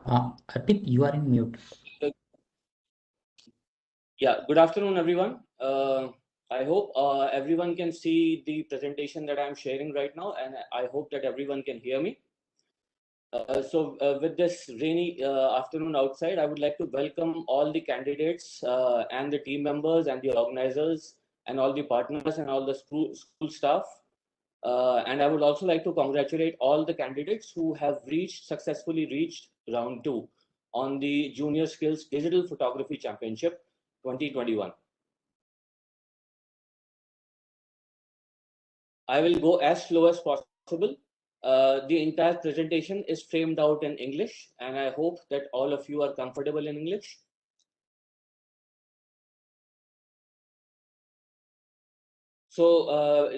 Arpit, you are in mute. Uh, Yeah, good afternoon, everyone. I hope everyone can see the presentation that I'm sharing right now, and I hope that everyone can hear me. With this rainy afternoon outside, I would like to welcome all the candidates and the team members and the organizers and all the partners and all the school staff. And I would also like to congratulate all the candidates who have successfully reached round two on the Junior Skills Digital Photography Championship 2021. I will go as slow as possible. The entire presentation is framed out in English, and I hope that all of you are comfortable in English.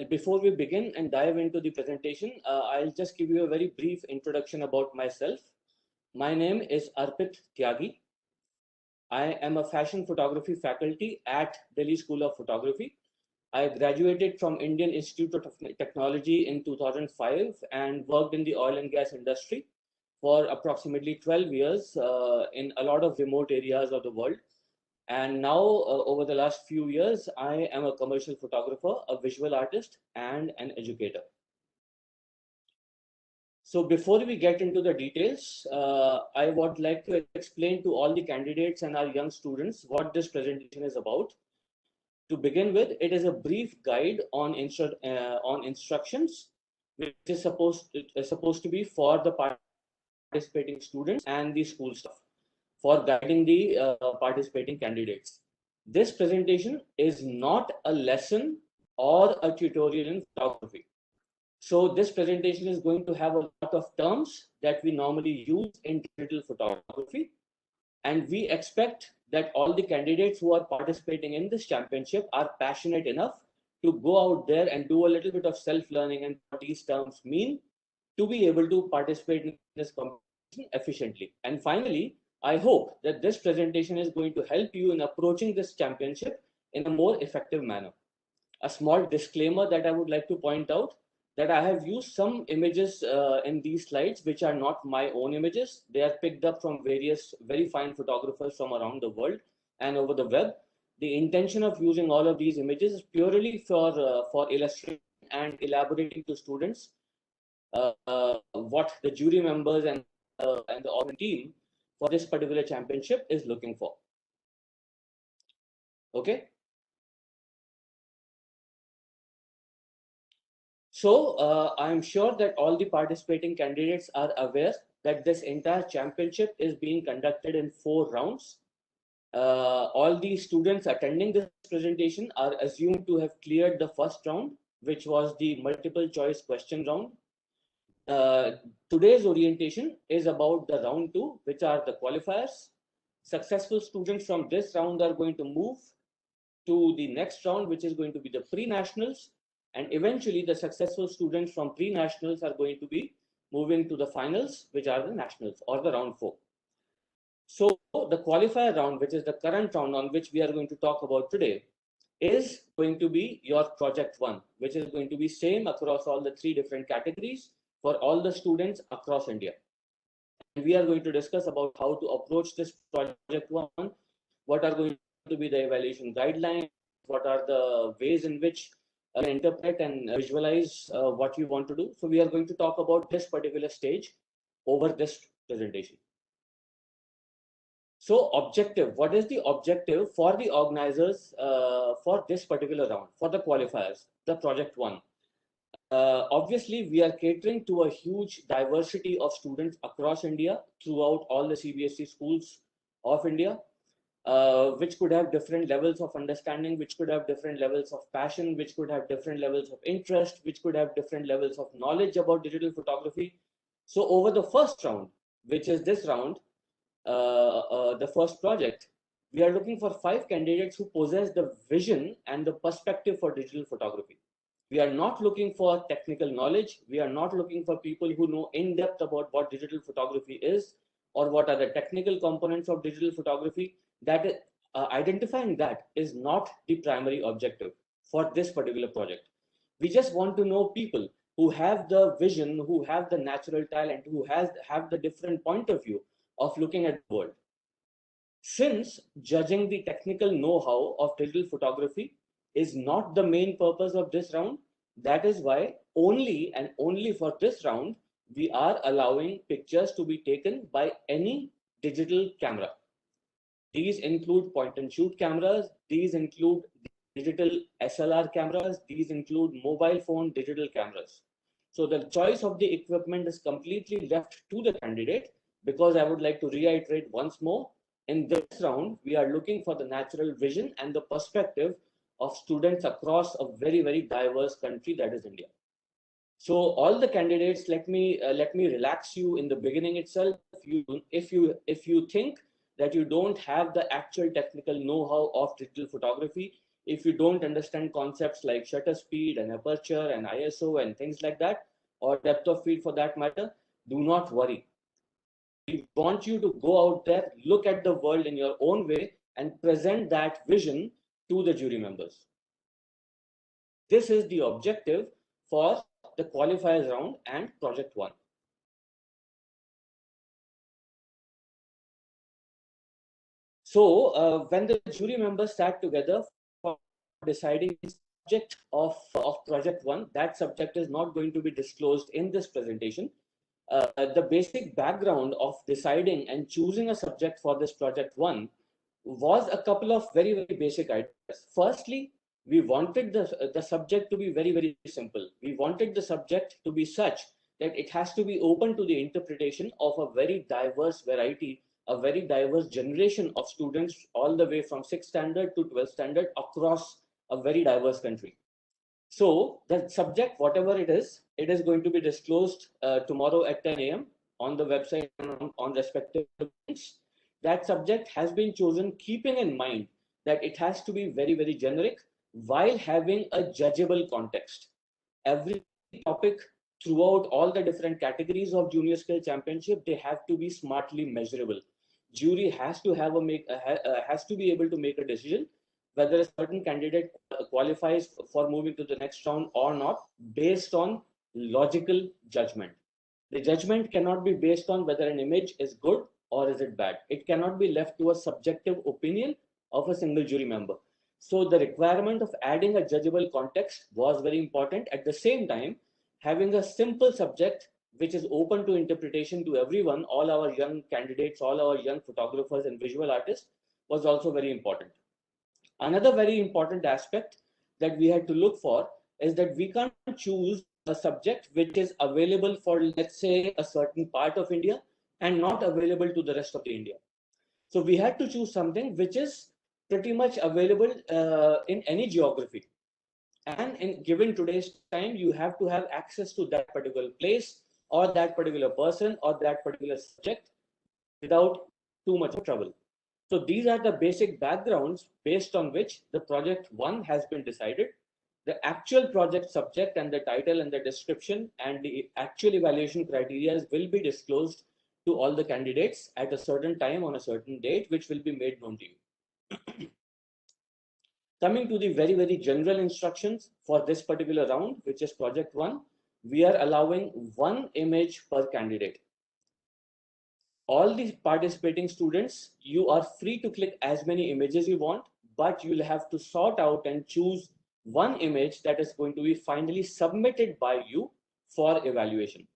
Before we begin and dive into the presentation, I'll just give you a very brief introduction about myself. My name is Arpit Tyagi. I am a fashion photography faculty at Delhi School of Photography. I graduated from Indian Institute of Technology in 2005 and worked in the oil and gas industry for approximately 12 years in a lot of remote areas of the world. And now, over the last few years, I am a commercial photographer, a visual artist, and an educator. So before we get into the details, I would like to explain to all the candidates and our young students what this presentation is about. To begin with, it is a brief guide on instructions, which is supposed to be for the participating students and the school staff for guiding the participating candidates. This presentation is not a lesson or a tutorial in photography. So this presentation is going to have a lot of terms that we normally use in digital photography, and we expect that all the candidates who are participating in this championship are passionate enough to go out there and do a little bit of self-learning and what these terms mean to be able to participate in this competition efficiently. And finally, I hope that this presentation is going to help you in approaching this championship in a more effective manner. A small disclaimer that I would like to point out that I have used some images in these slides which are not my own images. They are picked up from various very fine photographers from around the world and over the web. The intention of using all of these images is purely for illustration and elaborating to students what the jury members and the organ team for this particular championship is looking for. Okay. So I'm sure that all the participating candidates are aware that this entire championship is being conducted in 4 rounds. All the students attending this presentation are assumed to have cleared the first round, which was the multiple choice question round. Today's orientation is about the round two, which are the qualifiers. Successful students from this round are going to move to the next round, which is going to be the pre-nationals, and eventually the successful students from pre-nationals are going to be moving to the finals, which are the nationals or the round four. So the qualifier round, which is the current round on which we are going to talk about today, is going to be your project one, which is going to be same across all the 3 different categories for all the students across India. And we are going to discuss about how to approach this project one, what are going to be the evaluation guidelines, what are the ways in which you can interpret and visualize what you want to do. So we are going to talk about this particular stage over this presentation. So objective, what is the objective for the organizers for this particular round, for the qualifiers, the project one? Obviously, we are catering to a huge diversity of students across India throughout all the CBSE schools of India, which could have different levels of understanding, which could have different levels of passion, which could have different levels of interest, which could have different levels of knowledge about digital photography. So over the first round, which is this round, the first project, we are looking for 5 candidates who possess the vision and the perspective for digital photography. We are not looking for technical knowledge. We are not looking for people who know in depth about what digital photography is or what are the technical components of digital photography. That identifying that is not the primary objective for this particular project. We just want to know people who have the vision, who have the natural talent, who have the different point of view of looking at the world. Since judging the technical know-how of digital photography is not the main purpose of this round, that is why only and only for this round, we are allowing pictures to be taken by any digital camera. These include point and shoot cameras, these include digital SLR cameras, these include mobile phone digital cameras. So the choice of the equipment is completely left to the candidate, because I would like to reiterate once more, in this round, we are looking for the natural vision and the perspective of students across a very, very diverse country, that is India. So all the candidates, let me relax you in the beginning itself. If you think that you don't have the actual technical know-how of digital photography, if you don't understand concepts like shutter speed and aperture and ISO and things like that, or depth of field for that matter, do not worry. We want you to go out there, look at the world in your own way, and present that vision to the jury members. This is the objective for the qualifiers round and project one. So when the jury members sat together for deciding the subject of project one, that subject is not going to be disclosed in this presentation. The basic background of deciding and choosing a subject for this project one was a couple of very, very basic ideas. Firstly, we wanted the subject to be very, very simple. We wanted the subject to be such that it has to be open to the interpretation of a very diverse variety, a very diverse generation of students, all the way from 6th standard to 12th standard across a very diverse country. So the subject, whatever it is going to be disclosed tomorrow at 10 a.m. on the website and on respective events. That subject has been chosen keeping in mind that it has to be very, very generic while having a judgeable context. Every topic throughout all the different categories of junior skill championship, they have to be smartly measurable. Jury has to has to be able to make a decision whether a certain candidate qualifies for moving to the next round or not, based on logical judgment. The judgment cannot be based on whether an image is good or is it bad. It cannot be left to a subjective opinion of a single jury member. So the requirement of adding a judgeable context was very important. At the same time, having a simple subject which is open to interpretation to everyone, all our young candidates, all our young photographers and visual artists, was also very important. Another very important aspect that we had to look for is that we can't choose a subject which is available for, let's say, a certain part of India and not available to the rest of the India. So we had to choose something which is pretty much available in any geography. And in given today's time, you have to have access to that particular place or that particular person or that particular subject without too much trouble. So these are the basic backgrounds based on which the project one has been decided. The actual project subject and the title and the description and the actual evaluation criteria will be disclosed to all the candidates at a certain time on a certain date, which will be made known to you. Coming to the very, very general instructions for this particular round, which is project one, we are allowing one image per candidate. All the participating students, you are free to click as many images you want, but you'll have to sort out and choose one image that is going to be finally submitted by you for evaluation.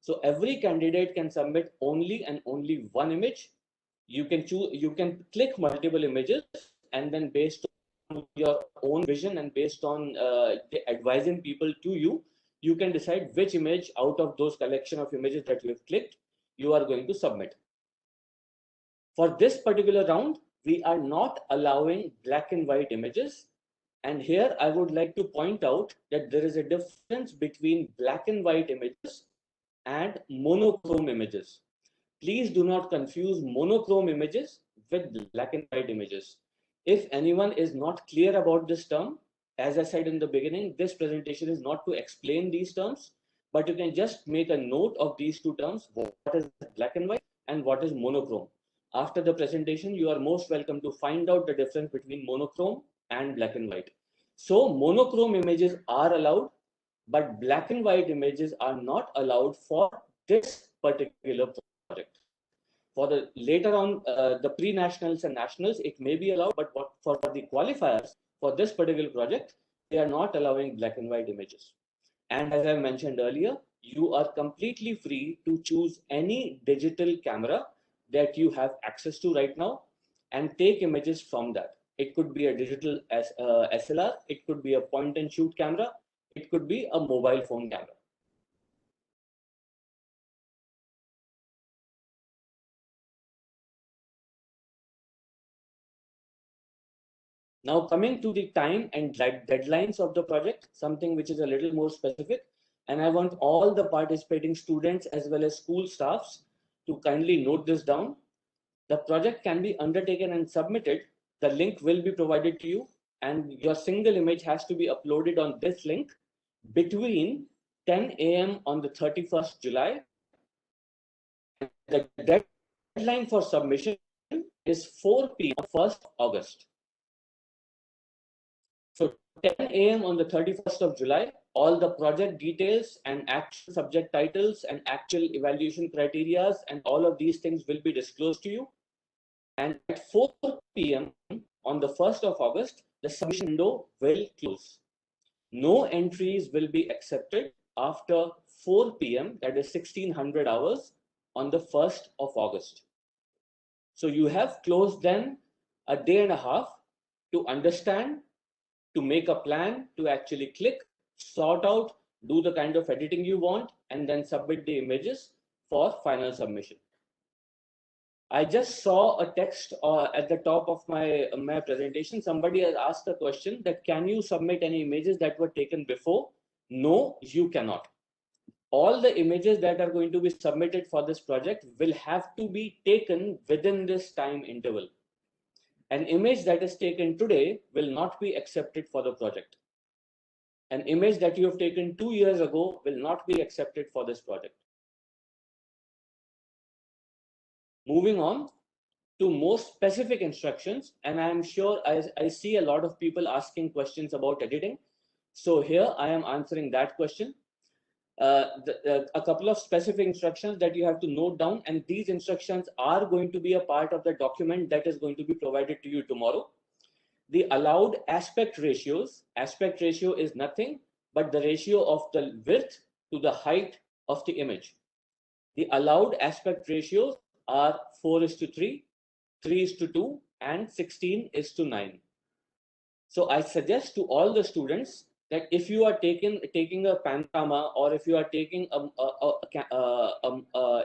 So every candidate can submit only and only one image. You can choose, you can click multiple images, and then based on your own vision and based on advising people to you, you can decide which image out of those collection of images that you have clicked you are going to submit. For this particular round, we are not allowing black and white images. And here I would like to point out that there is a difference between black and white images and monochrome images. Please do not confuse monochrome images with black and white images. If anyone is not clear about this term, as I said in the beginning, this presentation is not to explain these terms, but you can just make a note of these two terms, what is black and white and what is monochrome. After the presentation, you are most welcome to find out the difference between monochrome and black and white. So monochrome images are allowed, but black and white images are not allowed for this particular project. For the later on, the pre-nationals and nationals, it may be allowed, but for the qualifiers for this particular project, they are not allowing black and white images. And as I mentioned earlier, you are completely free to choose any digital camera that you have access to right now and take images from that. It could be a digital SLR, it could be a point and shoot camera, it could be a mobile phone camera. Now, coming to the time and deadlines of the project, something which is a little more specific, and I want all the participating students as well as school staffs to kindly note this down. The project can be undertaken and submitted. The link will be provided to you, and your single image has to be uploaded on this link between 10 a.m. on the 31st July. The deadline for submission is 4 p.m. on 1st August. So 10 a.m. on the 31st of July, all the project details and actual subject titles and actual evaluation criterias and all of these things will be disclosed to you. And at 4 p.m. on the 1st of August, the submission window will close. No entries will be accepted after 4 p.m., that is 1600 hours, on the 1st of August. So you have closed then a day and a half to understand, to make a plan, to actually click, sort out, do the kind of editing you want, and then submit the images for final submission. I just saw a text at the top of my presentation. Somebody has asked a question that can you submit any images that were taken before? No, you cannot. All the images that are going to be submitted for this project will have to be taken within this time interval. An image that is taken today will not be accepted for the project. An image that you have taken 2 years ago will not be accepted for this project. Moving on to more specific instructions, and I am sure I see a lot of people asking questions about editing. So here I am answering that question. A couple of specific instructions that you have to note down, and these instructions are going to be a part of the document that is going to be provided to you tomorrow. The allowed aspect ratios. Aspect ratio is nothing but the ratio of the width to the height of the image. The allowed aspect ratios are 4:3, 3:2, and 16:9. So I suggest to all the students that if you are taking a panorama, or if you are taking a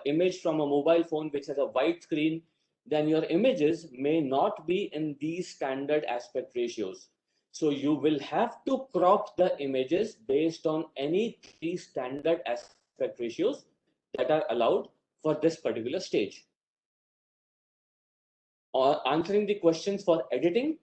image from a mobile phone which has a wide screen, then your images may not be in these standard aspect ratios. So you will have to crop the images based on any 3 standard aspect ratios that are allowed for this particular stage. Answering the questions for editing,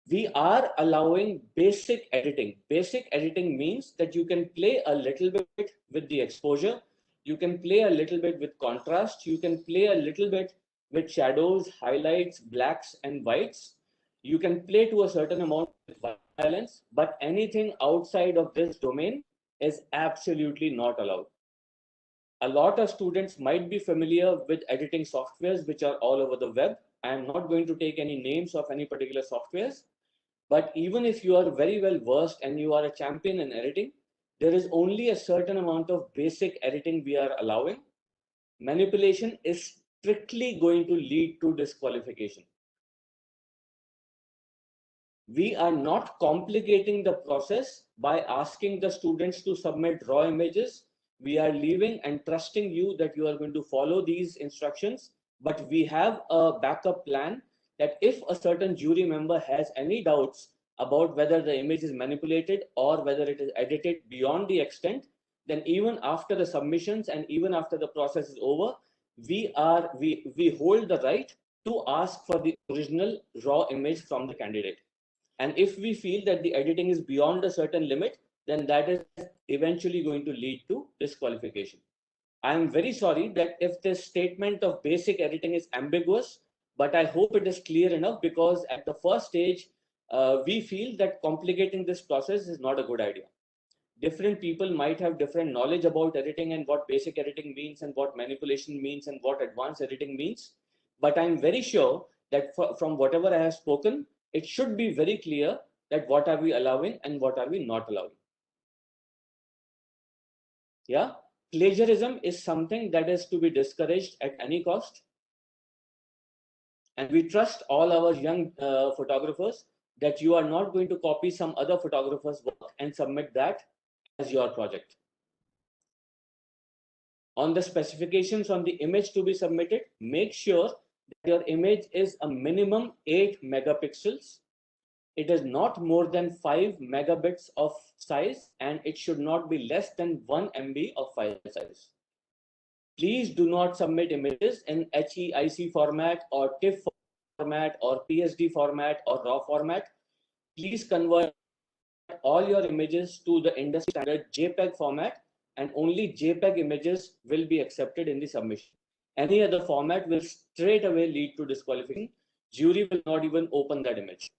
we are allowing basic editing. Basic editing means that you can play a little bit with the exposure, you can play a little bit with contrast, you can play a little bit with shadows, highlights, blacks and whites. You can play to a certain amount with violence, but anything outside of this domain is absolutely not allowed. A lot of students might be familiar with editing softwares which are all over the web. I am not going to take any names of any particular softwares, but even if you are very well versed and you are a champion in editing, there is only a certain amount of basic editing we are allowing. Manipulation is strictly going to lead to disqualification. We are not complicating the process by asking the students to submit raw images. We are leaving and trusting you that you are going to follow these instructions, but we have a backup plan that if a certain jury member has any doubts about whether the image is manipulated or whether it is edited beyond the extent, then even after the submissions and even after the process is over, we hold the right to ask for the original raw image from the candidate. And if we feel that the editing is beyond a certain limit, then that is eventually going to lead to disqualification. I am very sorry that if this statement of basic editing is ambiguous, but I hope it is clear enough, because at the first stage, we feel that complicating this process is not a good idea. different people might have different knowledge about editing and what basic editing means and what manipulation means and what advanced editing means. But I'm very sure that from whatever I have spoken, it should be very clear that what are we allowing and what are we not allowing. Yeah, plagiarism is something that is to be discouraged at any cost. And we trust all our young photographers that you are not going to copy some other photographer's work and submit that as your project. On the specifications on the image to be submitted, make sure that your image is a minimum 8 megapixels. It is not more than 5 megabits of size, and it should not be less than 1 MB of file size. Please do not submit images in HEIC format or TIFF format or PSD format or RAW format. Please convert all your images to the industry standard JPEG format, and only JPEG images will be accepted in the submission. Any other format will straight away lead to disqualification. Jury will not even open that image.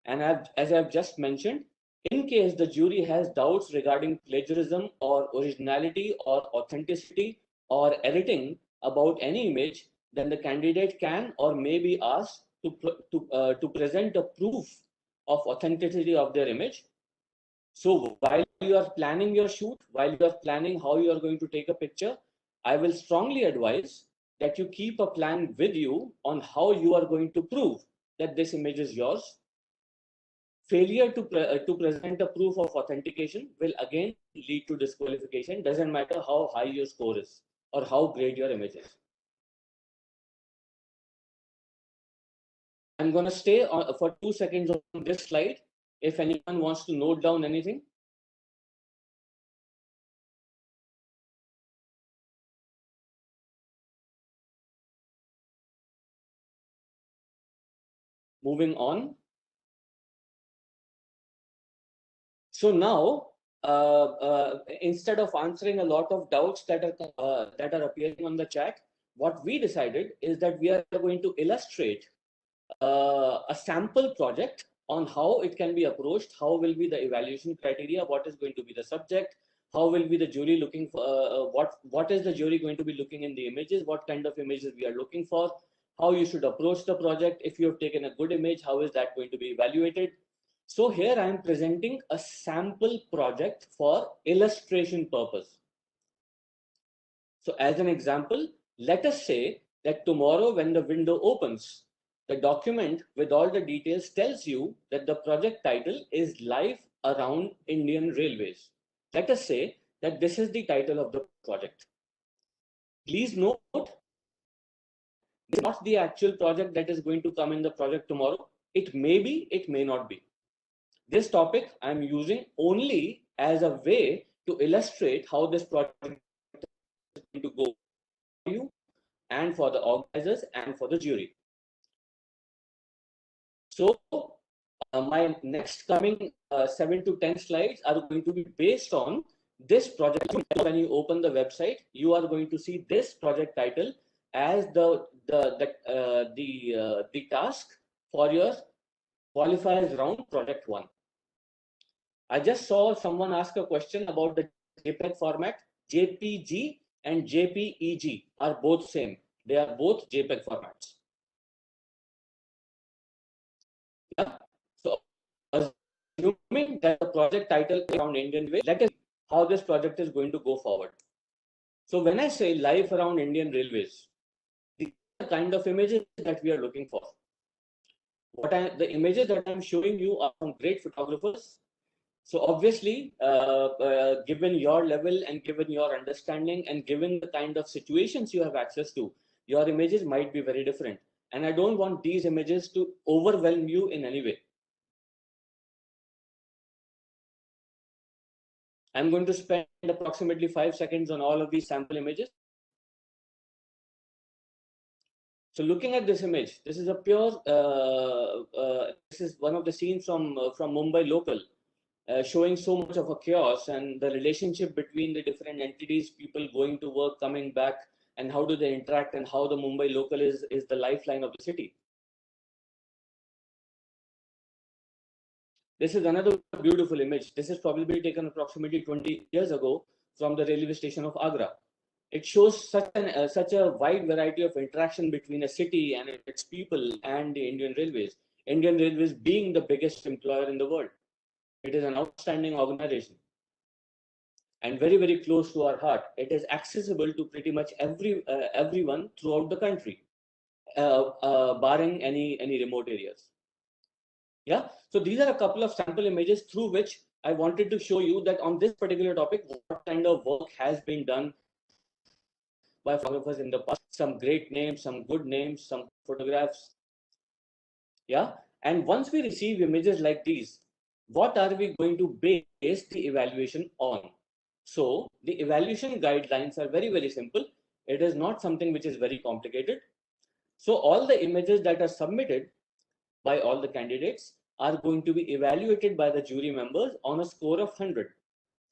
And as I've just mentioned, in case the jury has doubts regarding plagiarism or originality or authenticity or editing about any image, then the candidate can or may be asked to present a proof of authenticity of their image. So while you are planning your shoot, while you are planning how you are going to take a picture, I will strongly advise that you keep a plan with you on how you are going to prove that this image is yours. Failure to present a proof of authentication will again lead to disqualification. Doesn't matter how high your score is or how great your image is. I'm going to stay for 2 seconds on this slide. If anyone wants to note down anything. Moving on. So now, instead of answering a lot of doubts that are appearing on the chat, what we decided is that we are going to illustrate a sample project on how it can be approached, how will be the evaluation criteria, what is going to be the subject, how will be the jury looking for, what is the jury going to be looking in the images, what kind of images we are looking for, how you should approach the project. If you have taken a good image, how is that going to be evaluated? So here I am presenting a sample project for illustration purpose. So as an example, let us say that tomorrow when the window opens, the document with all the details tells you that the project title is Life Around Indian Railways. Let us say that this is the title of the project. Please note, this is not the actual project that is going to come in the project tomorrow. It may be, it may not be. This topic I am using only as a way to illustrate how this project is going to go for you and for the organizers and for the jury. So my next coming 7 to 10 slides are going to be based on this project. When you open the website, you are going to see this project title as the task for your qualifiers round project 1. I just saw someone ask a question about the JPEG format. JPG and JPEG are both same. They are both JPEG formats. Yeah. So assuming that the project title is around Indian Railways, let us see how this project is going to go forward. So when I say Life Around Indian Railways, these are the kind of images that we are looking for. The images that I'm showing you are from great photographers. So obviously, given your level and given your understanding and given the kind of situations you have access to, your images might be very different. And I don't want these images to overwhelm you in any way. I'm going to spend approximately 5 seconds on all of these sample images. So looking at this image, this is a pure, this is one of the scenes from Mumbai local, showing so much of a chaos and the relationship between the different entities, people going to work, coming back, and how do they interact, and how the Mumbai local is the lifeline of the city. This is another beautiful image. This is probably taken approximately 20 years ago from the railway station of Agra. It shows such a wide variety of interaction between a city and its people and the Indian Railways. Indian Railways being the biggest employer in the world. It is an outstanding organization and very, very close to our heart. It is accessible to pretty much everyone throughout the country, barring any remote areas. Yeah. So these are a couple of sample images through which I wanted to show you that on this particular topic, what kind of work has been done by photographers in the past. Some great names, some good names, some photographs. Yeah. And once we receive images like these, what are we going to base the evaluation on? So the evaluation guidelines are very, very simple. It is not something which is very complicated. So all the images that are submitted by all the candidates are going to be evaluated by the jury members on a score of 100.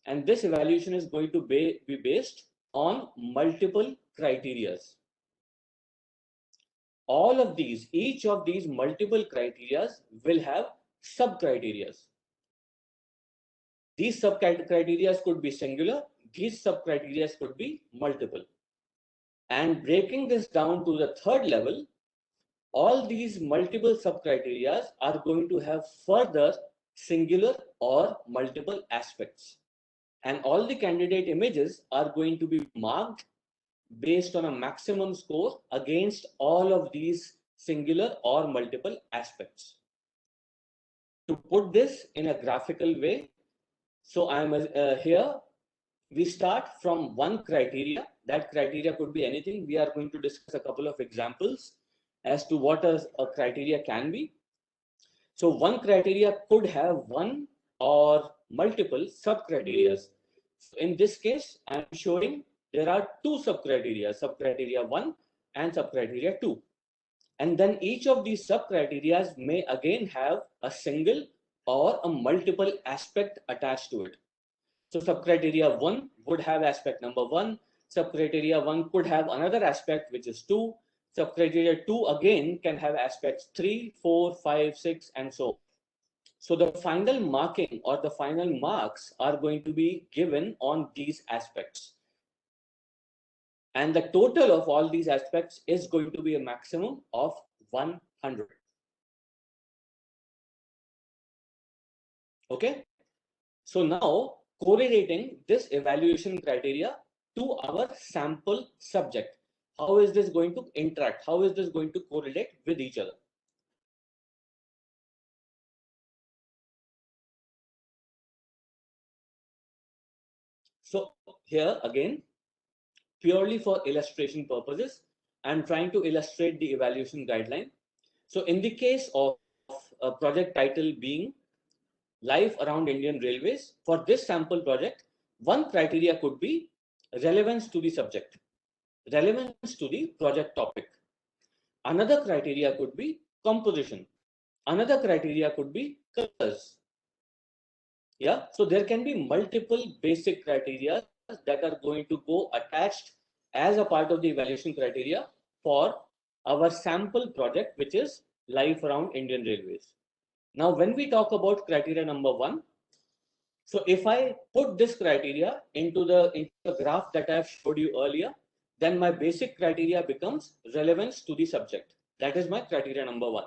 And this evaluation is going to be based on multiple criterias. All of these, each of these multiple criterias will have sub-criterias. These sub-criterias could be singular, these sub-criterias could be multiple. And breaking this down to the third level, all these multiple sub-criterias are going to have further singular or multiple aspects. And all the candidate images are going to be marked based on a maximum score against all of these singular or multiple aspects. To put this in a graphical way, so I'm here, we start from one criteria. That criteria could be anything. We are going to discuss a couple of examples as to what a criteria can be. So one criteria could have one or multiple sub-criteria. In this case, I'm showing there are two sub-criteria, sub-criteria 1 and sub-criteria 2. And then each of these sub-criteria may again have a single or a multiple aspect attached to it. So sub-criteria 1 would have aspect number 1, sub-criteria 1 could have another aspect which is 2, sub-criteria 2 again can have aspects 3, 4, 5, 6 and so on. So the final marking or the final marks are going to be given on these aspects. And the total of all these aspects is going to be a maximum of 100. Okay. So now correlating this evaluation criteria to our sample subject. How is this going to interact? How is this going to correlate with each other? So here again, purely for illustration purposes, I'm trying to illustrate the evaluation guideline. So in the case of a project title being Life Around Indian Railways, for this sample project, one criteria could be relevance to the subject, relevance to the project topic. Another criteria could be composition. Another criteria could be colors. Yeah, so there can be multiple basic criteria that are going to go attached as a part of the evaluation criteria for our sample project, which is Life Around Indian Railways. Now, when we talk about criteria number 1, so if I put this criteria into the graph that I have showed you earlier, then my basic criteria becomes relevance to the subject. That is my criteria number 1.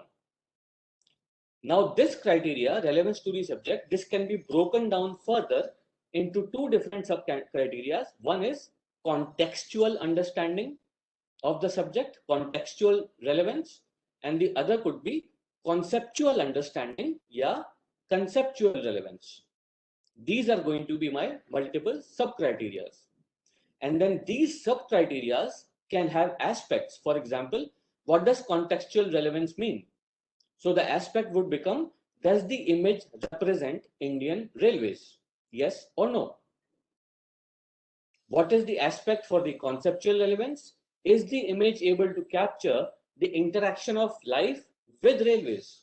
Now this criteria, relevance to the subject, this can be broken down further into two different sub-criteria. One is contextual understanding of the subject, contextual relevance, and the other could be conceptual understanding, yeah, conceptual relevance. These are going to be my multiple sub-criteria. And then these sub-criteria can have aspects. For example, what does contextual relevance mean? So the aspect would become, does the image represent Indian Railways? Yes or no? What is the aspect for the conceptual relevance? Is the image able to capture the interaction of life with railways?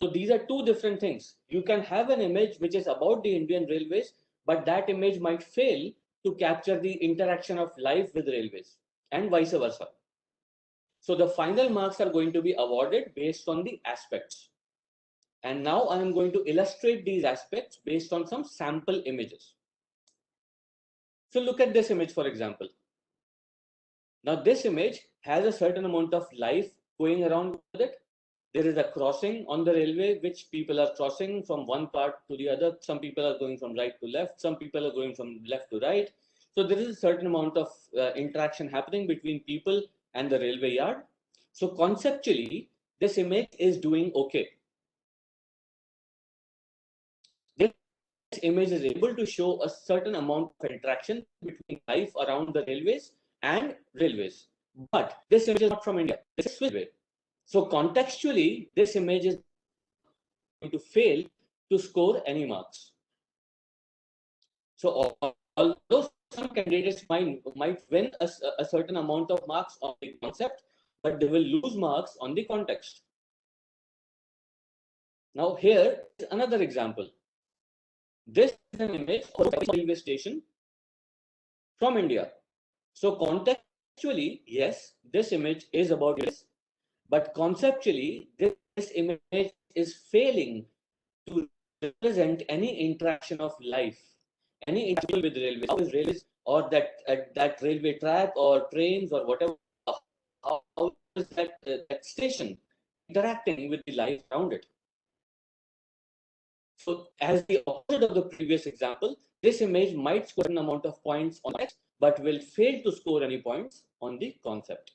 So these are two different things. You can have an image which is about the Indian Railways, but that image might fail to capture the interaction of life with railways and vice versa. So the final marks are going to be awarded based on the aspects. And now I am going to illustrate these aspects based on some sample images. So look at this image, for example. Now this image has a certain amount of life going around with it. There is a crossing on the railway, which people are crossing from one part to the other. Some people are going from right to left. Some people are going from left to right. So there is a certain amount of interaction happening between people and the railway yard. So conceptually, this image is doing okay. This image is able to show a certain amount of interaction between life around the railways and railways. But this image is not from India. This is Swiss. So contextually, this image is going to fail to score any marks. So although some candidates might win a certain amount of marks on the concept, but they will lose marks on the context. Now here is another example. This is an image of a railway station from India. So contextually, yes, this image is about this, but conceptually, this image is failing to represent any interaction of life, any interaction with railways, or that railway track or trains or whatever. How is that station interacting with the life around it? So, as the opposite of the previous example, this image might score an amount of points on text, but will fail to score any points on the concept.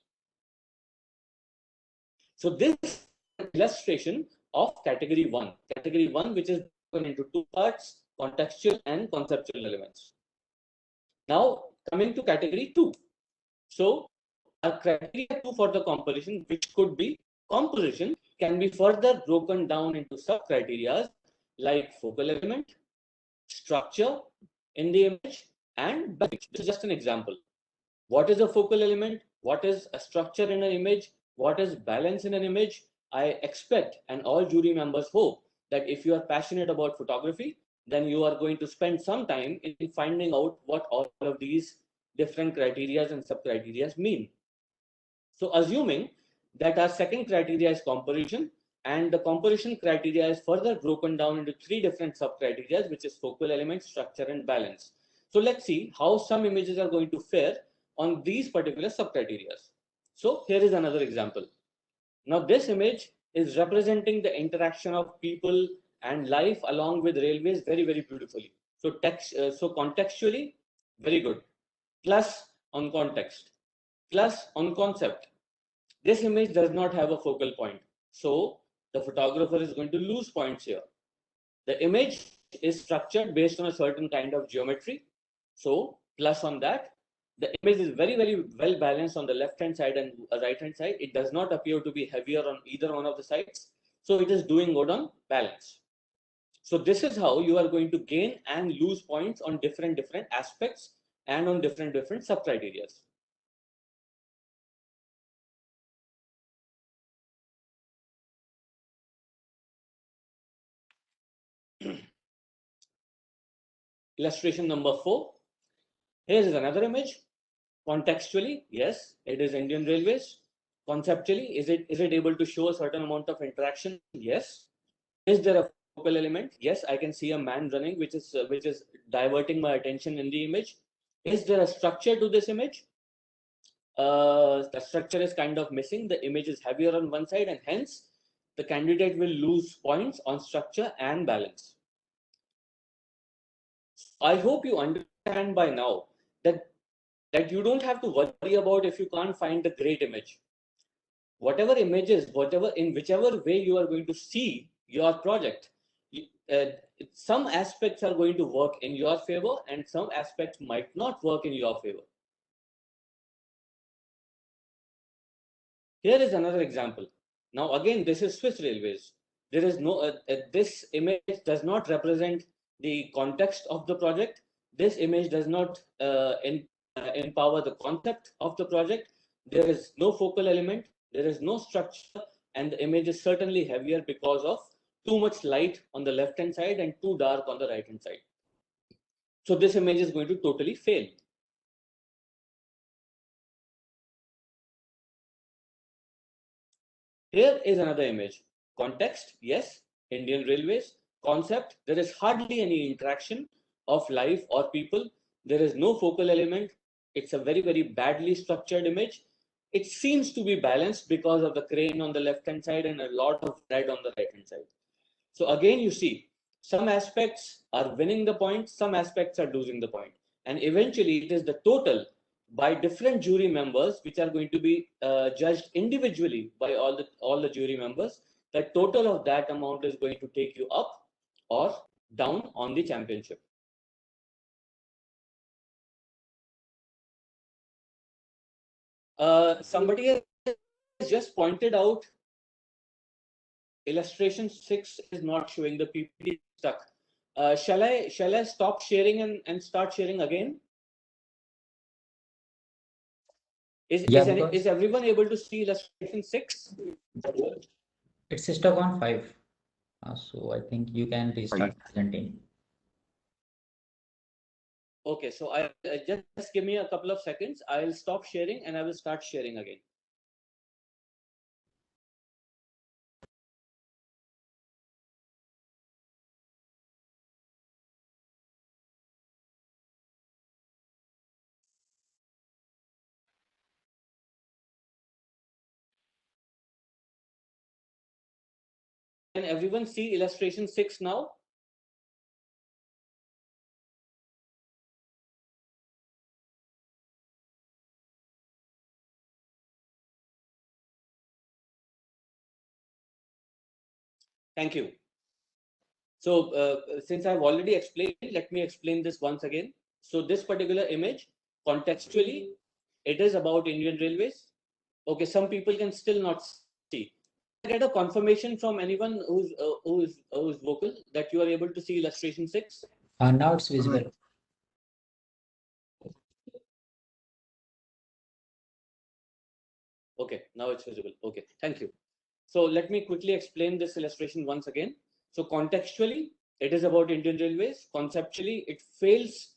So, this is an illustration of category 1. Category 1, which is broken into two parts, contextual and conceptual elements. Now, coming to category 2. So, our criteria 2 for the composition, which could be composition, can be further broken down into sub-criteria like focal element, structure in the image, and balance. This is just an example. What is a focal element? What is a structure in an image? What is balance in an image? I expect, and all jury members hope, that if you are passionate about photography, then you are going to spend some time in finding out what all of these different criteria and sub-criteria mean. So assuming that our second criteria is composition, and the composition criteria is further broken down into three different sub-criteria, which is focal element, structure, and balance. So let's see how some images are going to fare on these particular sub-criteria. So here is another example. Now this image is representing the interaction of people and life along with railways very, very beautifully. So so contextually, very good. Plus on context, plus on concept. This image does not have a focal point. So the photographer is going to lose points here. The image is structured based on a certain kind of geometry. So plus on that. The image is very, very well balanced on the left hand side and right hand side. It does not appear to be heavier on either one of the sides. So it is doing good on balance. So this is how you are going to gain and lose points on different aspects and on different sub-criteria. Illustration number 4. Here is another image. Contextually, yes, it is Indian Railways. Conceptually, is it able to show a certain amount of interaction? Yes. Is there a focal element? Yes, I can see a man running, which is diverting my attention in the image. Is there a structure to this image? The structure is kind of missing. The image is heavier on one side, and hence the candidate will lose points on structure and balance. I hope you understand by now that you don't have to worry about if you can't find the great image. Whatever images, in whichever way you are going to see your project, uh, some aspects are going to work in your favor and some aspects might not work in your favor. Here is another example. Now again, this is Swiss Railways. There is no this image does not represent the context of the project. This image does not empower the concept of the project. There is no focal element, there is no structure, and the image is certainly heavier because of too much light on the left hand side and too dark on the right hand side. So this image is going to totally fail. Here is another image. Context, yes. Indian Railways. Concept, there is hardly any interaction of life or people. There is no focal element. It's a very, very badly structured image. It seems to be balanced because of the crane on the left hand side and a lot of red on the right hand side. So again, you see, some aspects are winning the point, some aspects are losing the point. And eventually, it is the total by different jury members, which are going to be judged individually by all the jury members. The total of that amount is going to take you up or down on the championship. Somebody has just pointed out illustration 6 is not showing, the PPT stuck. Shall I stop sharing and start sharing again? Is everyone able to see illustration 6? It's stuck on 5. So I think you can restart presenting. Okay, so I just give me a couple of seconds. I'll stop sharing and I will start sharing again. Can everyone see illustration 6 now? Thank you. So since I've already explained, let me explain this once again. So this particular image, contextually, it is about Indian Railways. Okay, some people can still not see. Can I get a confirmation from anyone who's vocal that you are able to see illustration 6? Now it's visible. Okay, now it's visible. Okay, thank you. So let me quickly explain this illustration once again. So contextually, it is about Indian Railways. Conceptually, it fails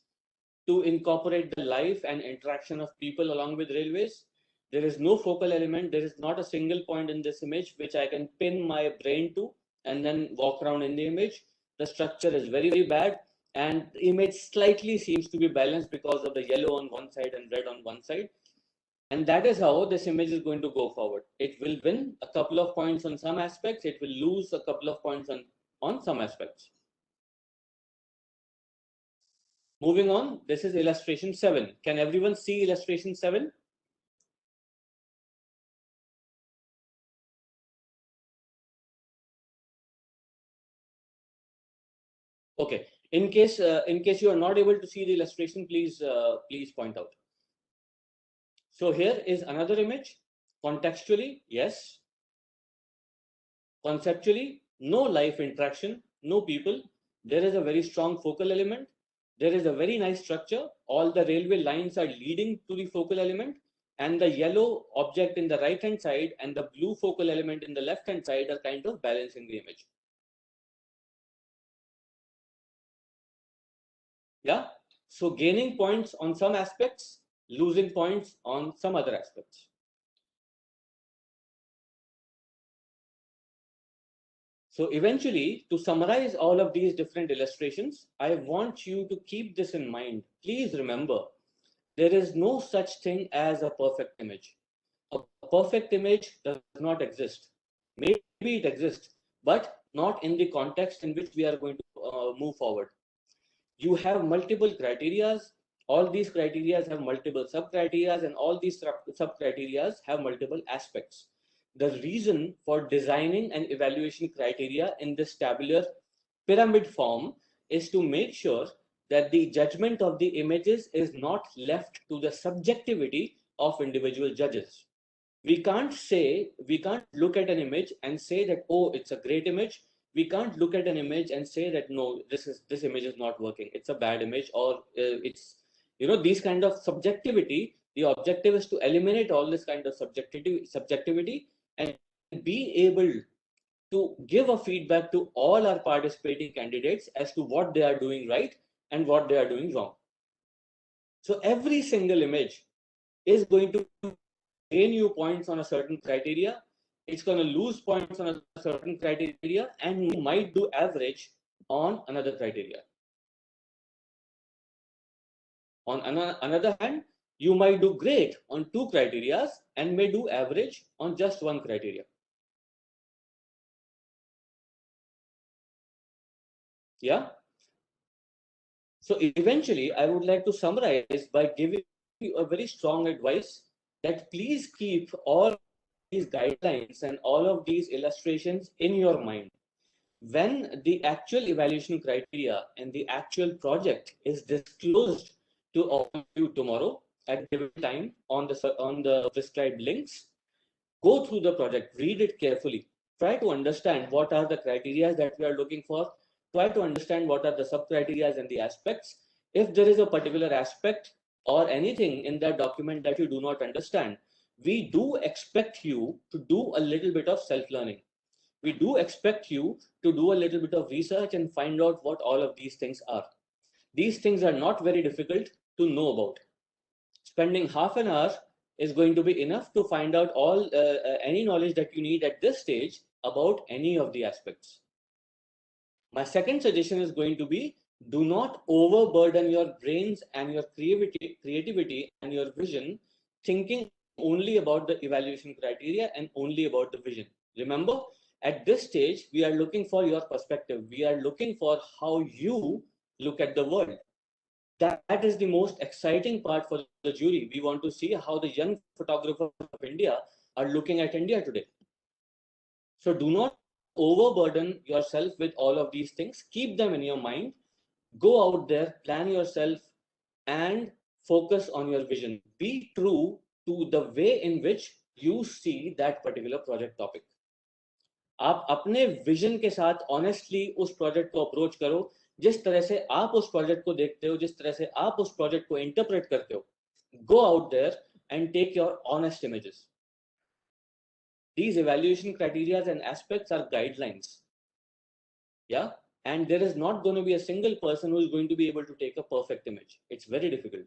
to incorporate the life and interaction of people along with railways. There is no focal element. There is not a single point in this image which I can pin my brain to and then walk around in the image. The structure is very, very bad, and the image slightly seems to be balanced because of the yellow on one side and red on one side. And that is how this image is going to go forward. It will win a couple of points on some aspects. It will lose a couple of points on some aspects. Moving on, this is illustration 7. Can everyone see illustration 7? Okay. In case you are not able to see the illustration, please point out. So here is another image. Contextually, yes. Conceptually, no life interaction, no people. There is a very strong focal element. There is a very nice structure. All the railway lines are leading to the focal element, and the yellow object in the right hand side and the blue focal element in the left hand side are kind of balancing the image. Yeah. So gaining points on some aspects, losing points on some other aspects. So eventually, to summarize all of these different illustrations, I want you to keep this in mind. Please remember, there is no such thing as a perfect image. A perfect image does not exist. Maybe it exists, but not in the context in which we are going to move forward. You have multiple criterias. All these criterias have multiple sub-criterias, and all these sub-criterias have multiple aspects. The reason for designing an evaluation criteria in this tabular pyramid form is to make sure that the judgment of the images is not left to the subjectivity of individual judges. We can't look at an image and say that, oh, it's a great image. We can't look at an image and say that, no, this image is not working. It's a bad image, or it's, these kind of subjectivity. The objective is to eliminate all this kind of subjectivity and be able to give a feedback to all our participating candidates as to what they are doing right and what they are doing wrong. So every single image is going to gain you points on a certain criteria. it's going to lose points on a certain criteria, and you might do average on another criteria. On another hand, you might do great on two criteria and may do average on just one criteria. Yeah. So eventually, I would like to summarize by giving you a very strong advice that please keep all these guidelines and all of these illustrations in your mind. When the actual evaluation criteria and the actual project is disclosed to all of you tomorrow at given time on the prescribed links, go through the project, read it carefully, try to understand what are the criteria that we are looking for, try to understand what are the sub criteria and the aspects. If there is a particular aspect or anything in that document that you do not understand, we do expect you to do a little bit of self learning. We do expect you to do a little bit of research and find out what all of these things are. These things are not very difficult to know about. Spending half an hour is going to be enough to find out all any knowledge that you need at this stage about any of the aspects. My second suggestion is going to be, do not overburden your brains and your creativity and your vision thinking only about the evaluation criteria and only about the vision. Remember, at this stage, we are looking for your perspective. We are looking for how you look at the world. That is the most exciting part for the jury. We want to see how the young photographers of India are looking at India today. So do not overburden yourself with all of these things. Keep them in your mind. Go out there, plan yourself, and focus on your vision. Be true to the way in which you see that particular project topic. आप अपने vision के साथ honestly उस project को approach करो, जिस तरह से आप उस प्रोजेक्ट को देखते हो, जिस तरह से आप उस प्रोजेक्ट को इंटरप्रेट करते हो. Go out there and take your honest images. These evaluation criteria and aspects are guidelines. Yeah. And there is not going to be a single person who is going to be able to take a perfect image. It's very difficult.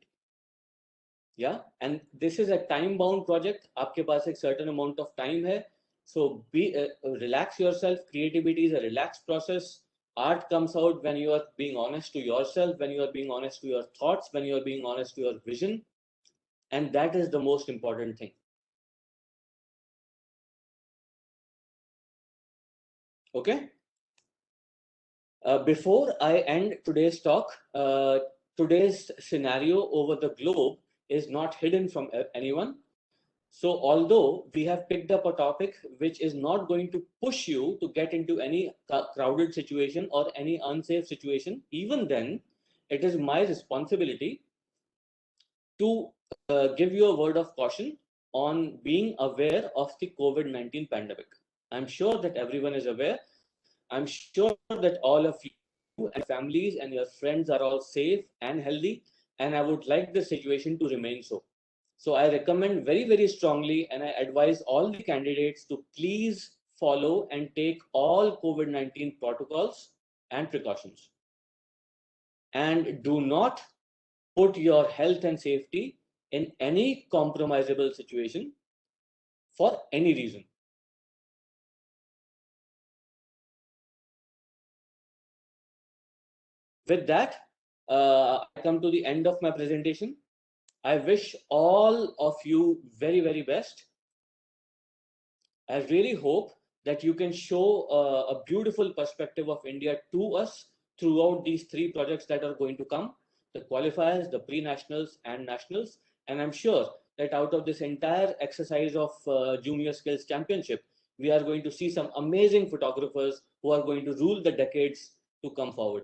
Yeah. And this is a time bound project. आपके पास एक certain amount of time है. So relax yourself. Creativity is a relaxed process. Art comes out when you are being honest to yourself, when you are being honest to your thoughts, when you are being honest to your vision. And that is the most important thing. Okay. Before I end today's talk, today's scenario over the globe is not hidden from anyone. So although we have picked up a topic which is not going to push you to get into any crowded situation or any unsafe situation, even then, it is my responsibility to give you a word of caution on being aware of the COVID-19 pandemic. I'm sure that everyone is aware. I'm sure that all of you and families and your friends are all safe and healthy, and I would like the situation to remain so. So I recommend very, very strongly, and I advise all the candidates to please follow and take all COVID-19 protocols and precautions. And do not put your health and safety in any compromisable situation for any reason. With that, I come to the end of my presentation. I wish all of you very, very best. I really hope that you can show a beautiful perspective of India to us throughout these three projects that are going to come, the qualifiers, the pre-nationals and nationals. And I'm sure that out of this entire exercise of Junior Skills Championship, we are going to see some amazing photographers who are going to rule the decades to come forward.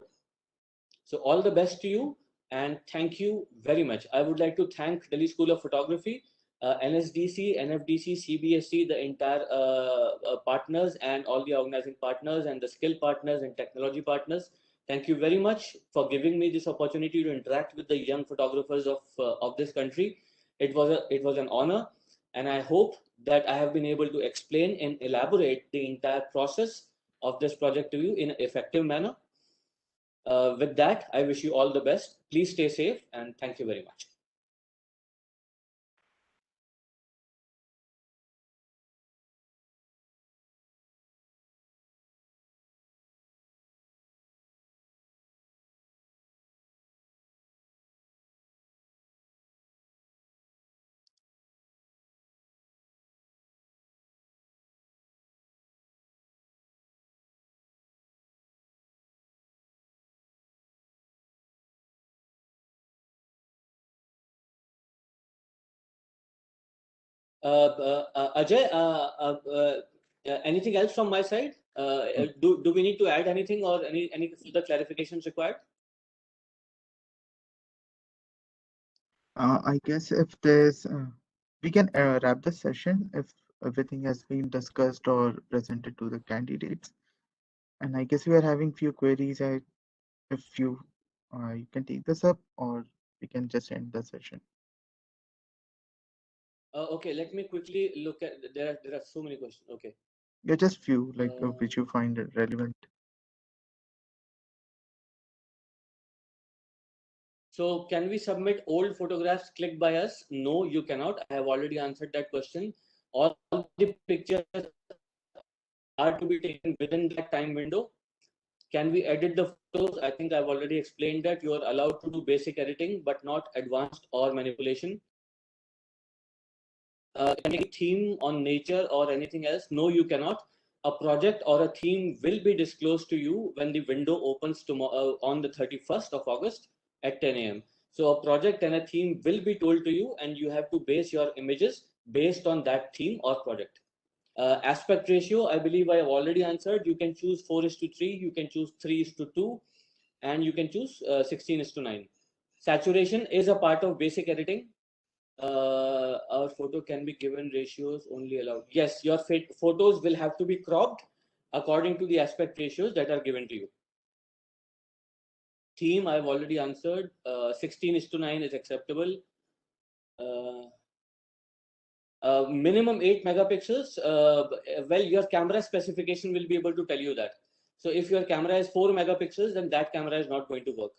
So all the best to you, and thank you very much. I would like to thank Delhi School of Photography, NSDC, NFDC, CBSE, the entire partners and all the organizing partners and the skill partners and technology partners. Thank you very much for giving me this opportunity to interact with the young photographers of this country. It was an honor, and I hope that I have been able to explain and elaborate the entire process of this project to you in an effective manner. With that, I wish you all the best. Please stay safe, and thank you very much. Ajay, anything else from my side? Do we need to add anything or any further clarifications required? I guess if there's, we can wrap the session if everything has been discussed or presented to the candidates. And I guess we are having few queries. If you can take this up, or we can just end the session. Okay, let me quickly look at. There are so many questions. Okay. Yeah, just few like Uh, which you find relevant. So can we submit old photographs clicked by us? No, you cannot. I have already answered that question. All the pictures are to be taken within that time window. Can we edit the photos? I think I've already explained that you are allowed to do basic editing, but not advanced or manipulation. Any theme on nature or anything else? No, you cannot. A project or a theme will be disclosed to you when the window opens tomorrow on the 31st of August at 10 a.m. So a project and a theme will be told to you, and you have to base your images based on that theme or project. Aspect ratio, I believe I have already answered. You can choose 4:3, you can choose 3:2, and you can choose 16:9. Saturation is a part of basic editing. Our photo can be given ratios only allowed. Yes, your photos will have to be cropped according to the aspect ratios that are given to you. Theme, I've already answered. 16:9 is acceptable. Minimum 8 megapixels. Well, your camera specification will be able to tell you that. So if your camera is 4 megapixels, then that camera is not going to work.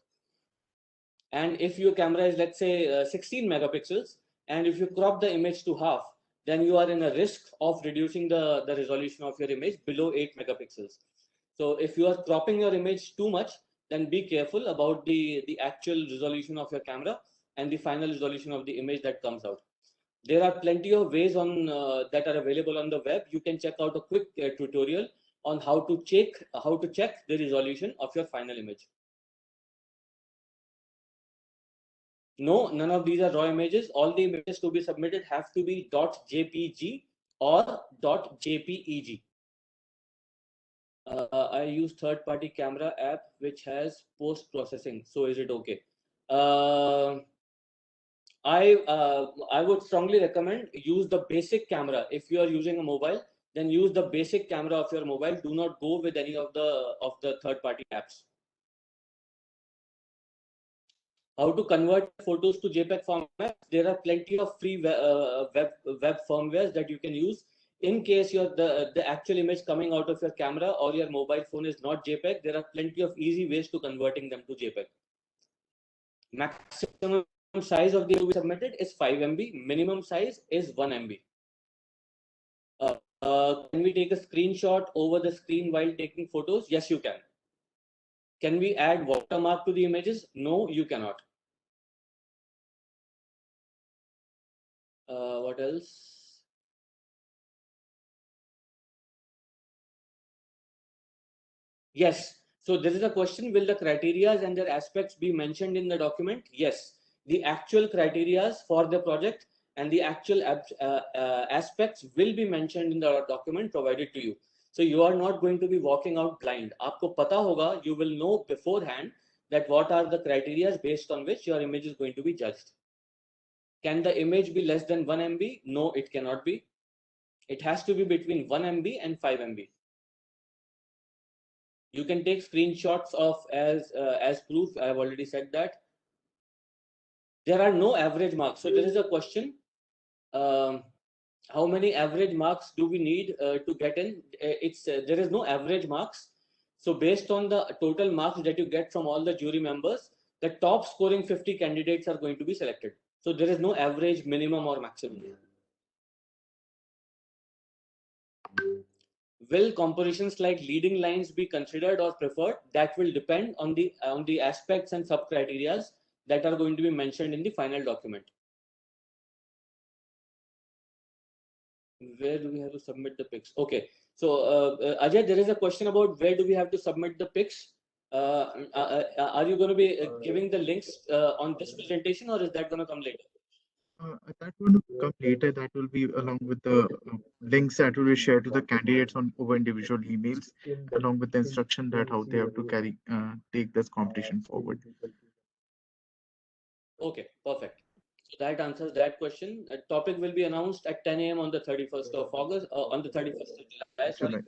And if your camera is, let's say, 16 megapixels, and if you crop the image to half, then you are in a risk of reducing the resolution of your image below 8 megapixels. So if you are cropping your image too much, then be careful about the actual resolution of your camera and the final resolution of the image that comes out. There are plenty of ways on that are available on the web. You can check out a quick tutorial on how to check the resolution of your final image. No, none of these are raw images. All the images to be submitted have to be .jpg or .jpeg. I use third-party camera app which has post-processing. So is it okay? I would strongly recommend use the basic camera. If you are using a mobile, then use the basic camera of your mobile. Do not go with any of the third-party apps. How to convert photos to JPEG format? There are plenty of free web firmwares that you can use. In case the actual image coming out of your camera or your mobile phone is not JPEG, there are plenty of easy ways to converting them to JPEG. Maximum size of the image submitted is 5 MB. Minimum size is 1 MB. Can we take a screenshot over the screen while taking photos? Yes, you can. Can we add watermark to the images? No, you cannot. What else? Yes. So this is a question, will the criterias and their aspects be mentioned in the document? Yes. The actual criterias for the project and the actual aspects will be mentioned in the document provided to you. So you are not going to be walking out blind. Aapko pata hoga, you will know beforehand that what are the criterias based on which your image is going to be judged. Can the image be less than 1 MB? No, it cannot be. It has to be between 1 MB and 5 MB. You can take screenshots of as proof. I have already said that. There are no average marks. So there is a question. How many average marks do we need to get in? There is no average marks. So based on the total marks that you get from all the jury members, the top scoring 50 candidates are going to be selected. So there is no average, minimum, or maximum. Will compositions like leading lines be considered or preferred? That will depend on the aspects and sub criteria that are going to be mentioned in the final document. Where do we have to submit the pics? Okay, so Ajay, there is a question about where do we have to submit the pics. Are you going to be giving the links on this presentation, or is that going to come later? That will come later. That will be along with the links that will be shared to the candidates on over individual emails, along with the instruction that how they have to take this competition forward. Okay, perfect. So that answers that question. A topic will be announced at 10 a.m. on the 31st of August, on the 31st of July. Sorry.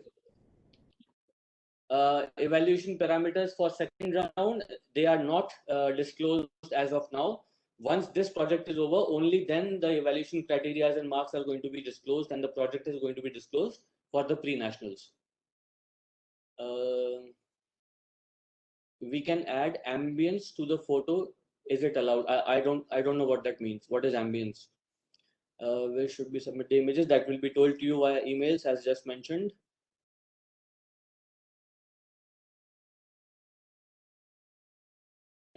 Evaluation parameters for second round, they are not disclosed as of now. Once this project is over, only then the evaluation criteria and marks are going to be disclosed, and the project is going to be disclosed for the pre-nationals. We can add ambience to the photo. Is it allowed? I don't know what that means. What is ambience? Where should we submit the images? That will be told to you via emails, as just mentioned.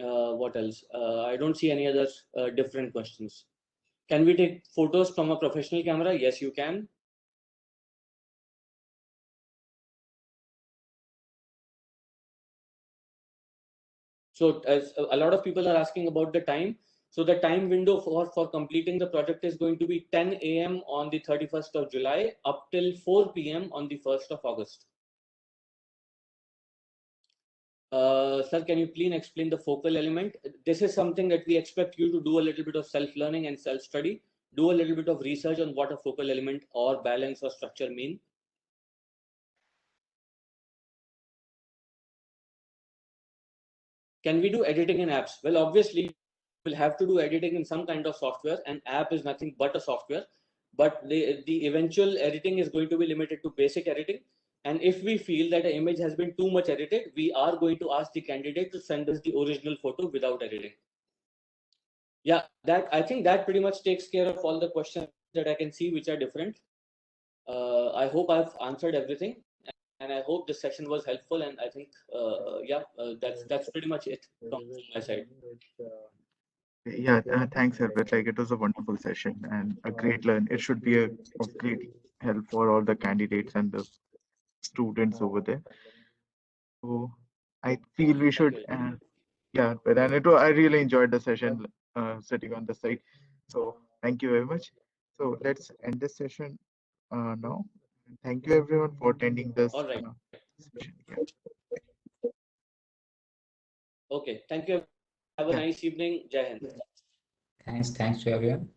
What else? I don't see any other different questions. Can we take photos from a professional camera? Yes, you can. So as a lot of people are asking about the time. So the time window for completing the project is going to be 10 a.m. on the 31st of July up till 4 p.m. on the 1st of August. Sir, can you please explain the focal element? This is something that we expect you to do a little bit of self-learning and self-study. Do a little bit of research on what a focal element or balance or structure mean. Can we do editing in apps? Well, obviously, we'll have to do editing in some kind of software, and app is nothing but a software. But the eventual editing is going to be limited to basic editing. And if we feel that an image has been too much edited, we are going to ask the candidate to send us the original photo without editing. Yeah, that I think that pretty much takes care of all the questions that I can see which are different. I hope I've answered everything, and I hope this session was helpful. And I think, that's pretty much it from my side. Yeah, thanks, Herbert. Like it was a wonderful session and a great learn. It should be of great help for all the candidates and the students over there. So I feel we should, yeah, but and I really enjoyed the session sitting on the site. So thank you very much. So let's end this session now. Thank you everyone for attending this All right. session. Yeah. Okay. Thank you. Have a Yeah. nice evening. Jai Hind. Thanks to everyone.